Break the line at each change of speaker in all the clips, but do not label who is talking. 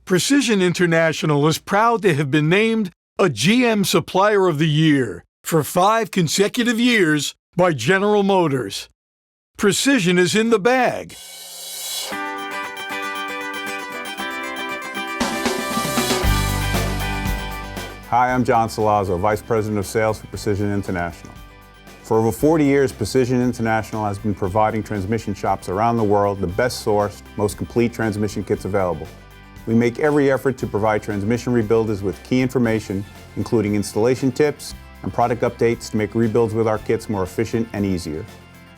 Precision International is proud to have been named a GM Supplier of the Year for 5 consecutive years by General Motors. Precision is in the bag.
Hi, I'm John Salazzo, Vice President of Sales for Precision International. For over 40 years, Precision International has been providing transmission shops around the world the best sourced, most complete transmission kits available. We make every effort to provide transmission rebuilders with key information, including installation tips and product updates to make rebuilds with our kits more efficient and easier.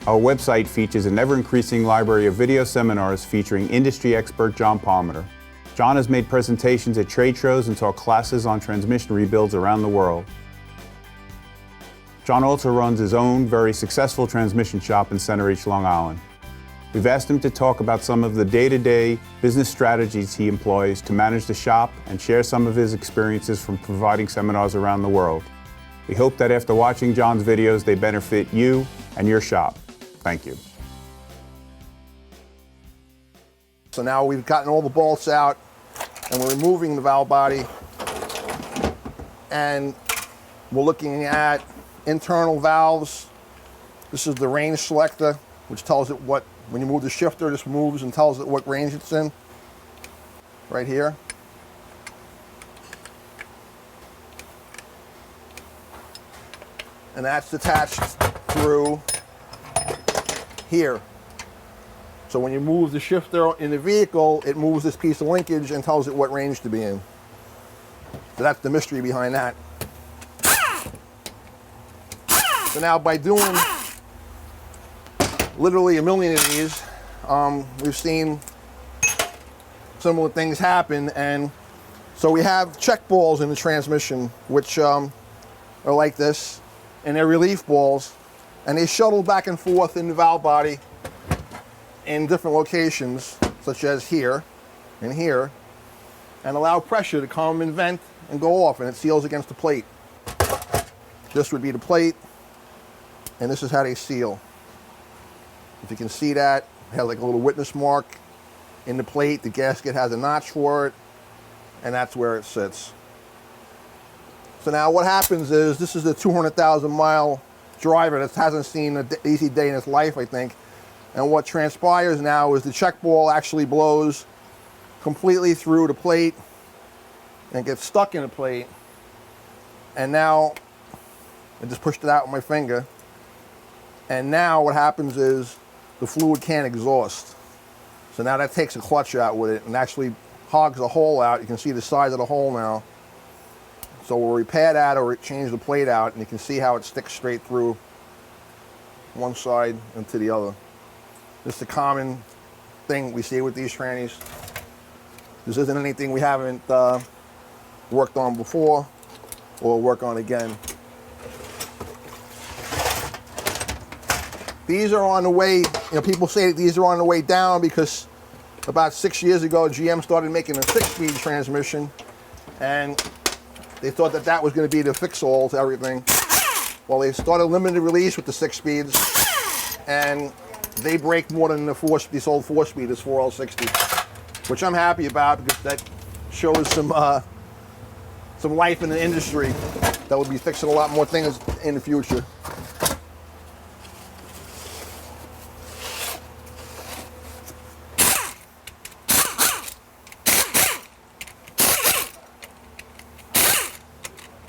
Our website features an ever-increasing library of video seminars featuring industry expert John Palmer. John has made presentations at trade shows and taught classes on transmission rebuilds around the world. John also runs his own very successful transmission shop in Center H, Long Island. We've asked him to talk about some of the day-to-day business strategies he employs to manage the shop and share some of his experiences from providing seminars around the world. We hope that after watching John's videos, they benefit you and your shop. Thank you.
So now we've gotten all the bolts out and we're removing the valve body, and we're looking at internal valves. This is the Range Selector, which tells it what, when you move the shifter, this moves and tells it what range it's in, right here. And that's attached through here. So when you move the shifter in the vehicle, it moves this piece of linkage and tells it what range to be in. So that's the mystery behind that. So now by doing literally a million of these, we've seen similar things happen. And so we have check balls in the transmission, which are like this, and they're relief balls, and they shuttle back and forth in the valve body in different locations, such as here and here, and allow pressure to come and vent and go off, and it seals against the plate. This would be the plate, and this is how they seal. If you can see that, it has like a little witness mark in the plate. The gasket has a notch for it, and that's where it sits. So now what happens is, this is a 200,000 mile driver that hasn't seen an easy day in his life, I think. And what transpires now is the check ball actually blows completely through the plate and gets stuck in the plate. And now, I just pushed it out with my finger. And now what happens is the fluid can't exhaust. So now that takes a clutch out with it and actually hogs the hole out. You can see the size of the hole now. So we'll repair that or change the plate out, and you can see how it sticks straight through one side and to the other. This is a common thing we see with these trannies. This isn't anything we haven't worked on before or work on again. These are on the way, people say that these are on the way down because about 6 years ago, GM started making a 6-speed transmission, and they thought that that was going to be the fix-all to everything. Well, they started limited release with the 6 speeds, and they break more than these old 4-speeders, 4L60, which I'm happy about because that shows some life in the industry that will be fixing a lot more things in the future.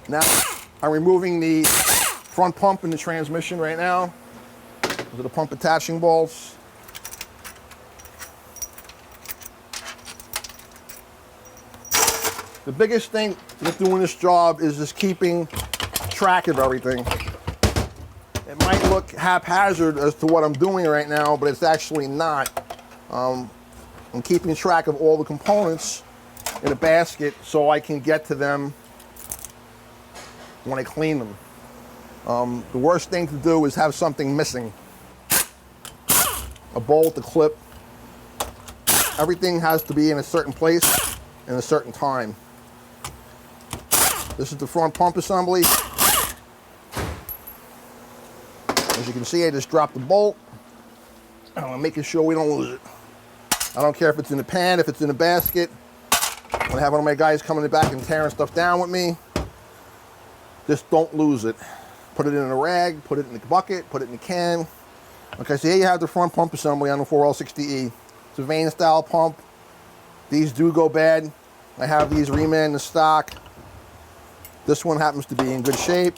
Now, I'm removing the front pump in the transmission right now. Those are the pump attaching bolts. The biggest thing with doing this job is just keeping track of everything. It might look haphazard as to what I'm doing right now, but it's actually not. I'm keeping track of all the components in a basket so I can get to them when I clean them. The worst thing to do is have something missing. A bolt, a clip. Everything has to be in a certain place in a certain time. This is the front pump assembly. As you can see, I just dropped the bolt. I'm making sure we don't lose it. I don't care if it's in the pan, if it's in a basket. When I have one of my guys coming in the back and tearing stuff down with me, just don't lose it. Put it in a rag, put it in the bucket, put it in the can. Okay, so here you have the front pump assembly on the 4L60E. It's a vane style pump. These do go bad. I have these reman in stock. This one happens to be in good shape.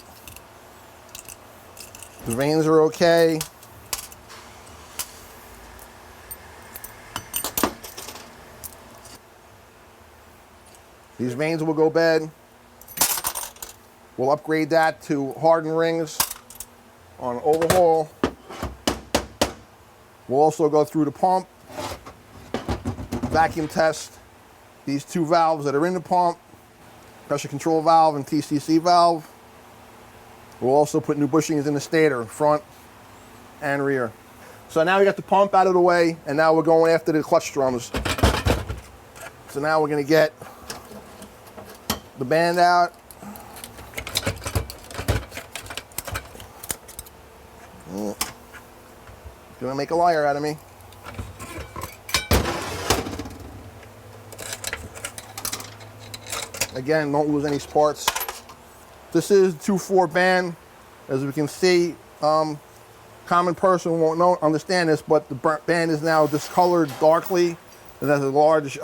The vanes are okay. These vanes will go bad. We'll upgrade that to hardened rings on overhaul. We'll also go through the pump, vacuum test these two valves that are in the pump, pressure control valve and TCC valve. We'll also put new bushings in the stator, front and rear. So now we got the pump out of the way, and now we're going after the clutch drums. So now we're going to get the band out. Gonna make a liar out of me. Again, don't lose any parts. This is 2/4 band. As we can see, common person won't understand this, but the band is now discolored darkly. It has a large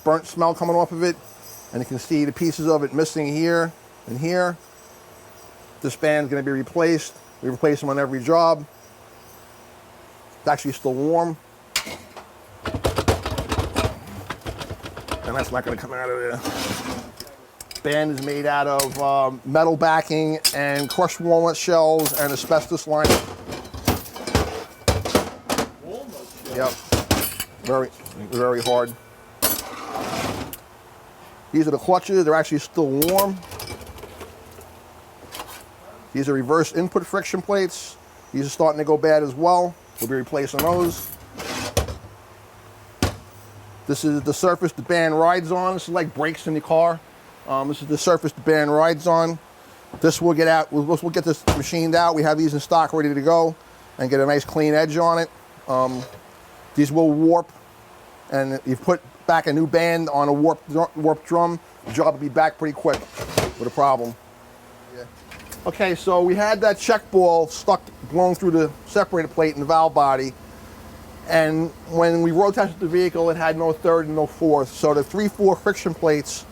burnt smell coming off of it, and you can see the pieces of it missing here and here. This band is going to be replaced. We replace them on every job. It's actually still warm. And that's not going to come out of there. Band is made out of metal backing and crushed walnut shells and asbestos lining. Yep. Very, very hard. These are the clutches. They're actually still warm. These are reverse input friction plates. These are starting to go bad as well. We'll be replacing those. This is the surface the band rides on. This is like brakes in the car. This is the surface the band rides on. This will get out. We'll get this machined out. We have these in stock ready to go and get a nice clean edge on it. These will warp, and if you put back a new band on a warped drum, the job will be back pretty quick with a problem. Yeah. Okay, so we had that check ball stuck, blown through the separator plate in the valve body. And when we road tested the vehicle, it had no third and no fourth. So the 3/4 friction plates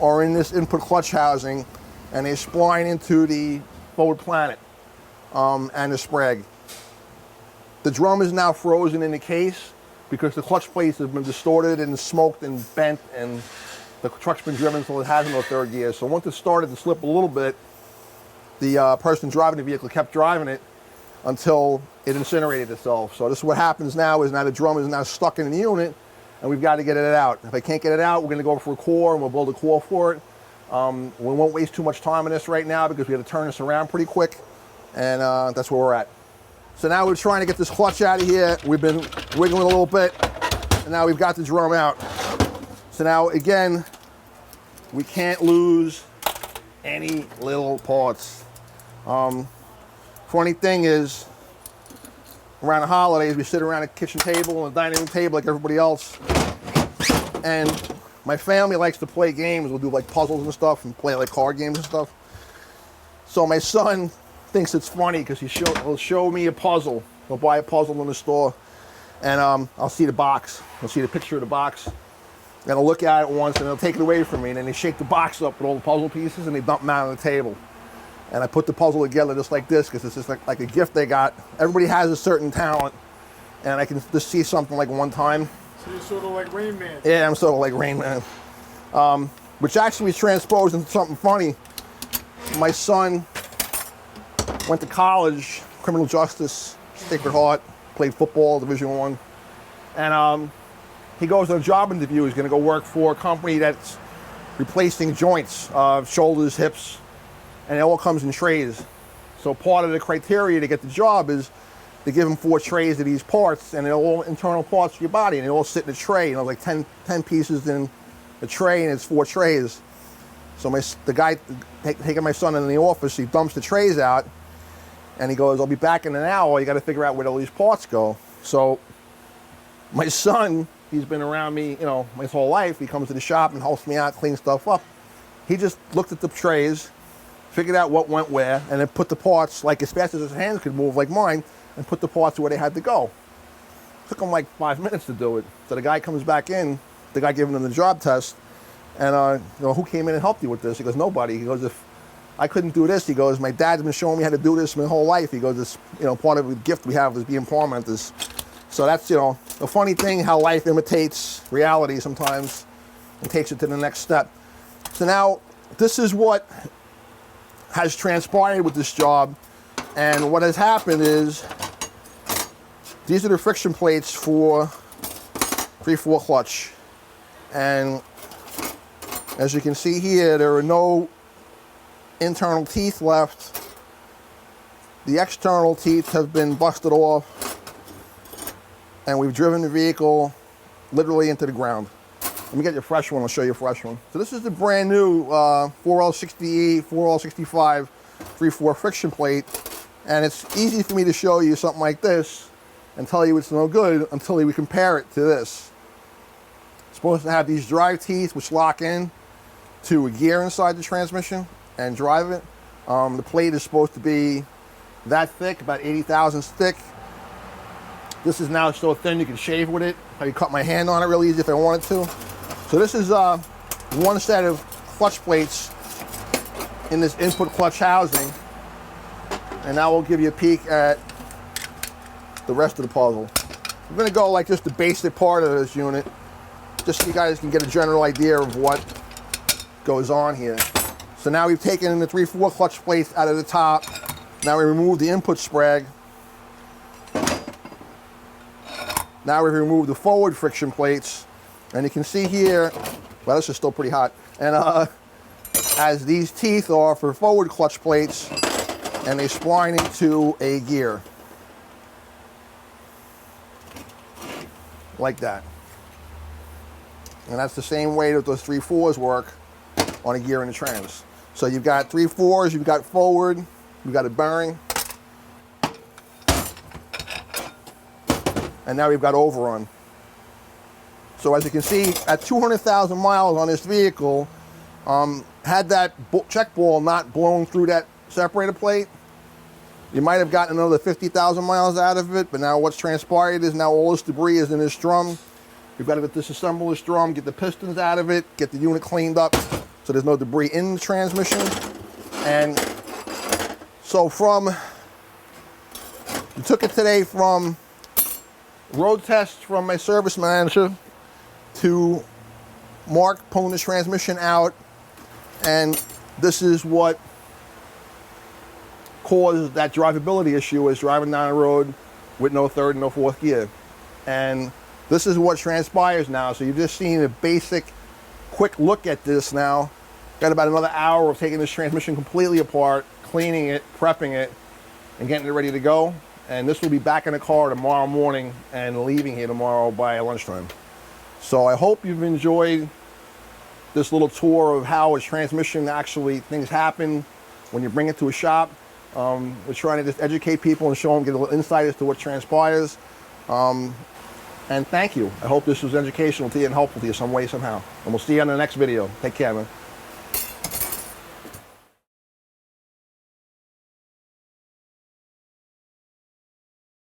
are in this input clutch housing, and they spline into the forward planet and the sprag. The drum is now frozen in the case because the clutch plates have been distorted and smoked and bent, and the truck's been driven so it has no third gear. So once it started to slip a little bit, the person driving the vehicle kept driving it until it incinerated itself. So this is what happens now, is now the drum is now stuck in the unit, and we've got to get it out. If I can't get it out, we're going to go for a core, and we'll build a core for it. We won't waste too much time on this right now because we have to turn this around pretty quick, and that's where we're at. So now we're trying to get this clutch out of here. We've been wiggling a little bit, and now we've got the drum out. So now, again, we can't lose any little parts. Funny thing is, around the holidays, we sit around a kitchen table and a dining room table like everybody else. And my family likes to play games. We'll do like puzzles and stuff and play like card games and stuff. So my son thinks it's funny because he'll show me a puzzle. He'll buy a puzzle in the store, and I'll see the box. I'll see the picture of the box. And I'll look at it once, and they'll take it away from me. And then they shake the box up with all the puzzle pieces, and they dump them out on the table. And I put the puzzle together just like this because it's just like a gift they got. Everybody has a certain talent, and I can just see something like one time.
So you're sort of like Rain Man.
Yeah, I'm sort of like Rain Man. Which actually is transposed into something funny. My son went to college, criminal justice, Sacred Heart, played football, Division I. And he goes to a job interview. He's going to go work for a company that's replacing joints, shoulders, hips, and it all comes in trays. So part of the criteria to get the job is they give him 4 trays of these parts, and they're all internal parts of your body, and they all sit in a tray. You know, like 10 pieces in a tray, and it's 4 trays. So the guy taking my son in the office, he dumps the trays out, and he goes, "I'll be back in an hour. You got to figure out where all these parts go." So my son, He's been around me, you know, my whole life. He comes to the shop and helps me out, clean stuff up. He just looked at the trays, figured out what went where, and then put the parts, like as fast as his hands could move, like mine, and put the parts where they had to go. Took him like 5 minutes to do it. So the guy comes back in, the guy giving him the job test, and you know, who came in and helped you with this? He goes, nobody. He goes, if I couldn't do this, he goes, my dad's been showing me how to do this my whole life. He goes, it's, you know, part of the gift we have is being farmers. So that's, you know, a funny thing how life imitates reality sometimes and takes it to the next step. So now, this is what has transpired with this job, and what has happened is these are the friction plates for 3/4 clutch, and as you can see here, there are no internal teeth left. The external teeth have been busted off, and we've driven the vehicle literally into the ground. Let me get you a fresh one, I'll show you a fresh one. So this is the brand new 4L60E, 4L65 3/4 friction plate, and it's easy for me to show you something like this and tell you it's no good until we compare it to this. It's supposed to have these drive teeth which lock in to a gear inside the transmission and drive it. The plate is supposed to be that thick, about 80 thousandths thick. This is now so thin you can shave with it. I can cut my hand on it real easy if I wanted to. So this is one set of clutch plates in this input clutch housing. And now we'll give you a peek at the rest of the puzzle. I'm gonna go like just the basic part of this unit, just so you guys can get a general idea of what goes on here. So now we've taken the 3/4 clutch plates out of the top. Now we remove the input sprag. Now we've removed the forward friction plates. And you can see here, well, this is still pretty hot. And as these teeth are for forward clutch plates, and they spline into a gear. Like that. And that's the same way that those 3/4s work on a gear in the trans. So you've got 3/4s, you've got forward, you've got a bearing. And now we've got overrun. So as you can see, at 200,000 miles on this vehicle, had that check ball not blown through that separator plate, you might have gotten another 50,000 miles out of it, but now what's transpired is now all this debris is in this drum. We've got to disassemble this drum, get the pistons out of it, get the unit cleaned up so there's no debris in the transmission. And so we took it today from road tests from my service manager to Mark pulling the transmission out, and this is what caused that drivability issue, is driving down the road with no third and no fourth gear. And this is what transpires now. So you've just seen a basic quick look at this now. Got about another hour of taking this transmission completely apart, cleaning it, prepping it, and getting it ready to go. And this will be back in the car tomorrow morning and leaving here tomorrow by lunchtime. So I hope you've enjoyed this little tour of how a transmission actually, things happen when you bring it to a shop. We're trying to just educate people and show them, get a little insight as to what transpires. And thank you. I hope this was educational to you and helpful to you some way, somehow. And we'll see you on the next video. Take care, man.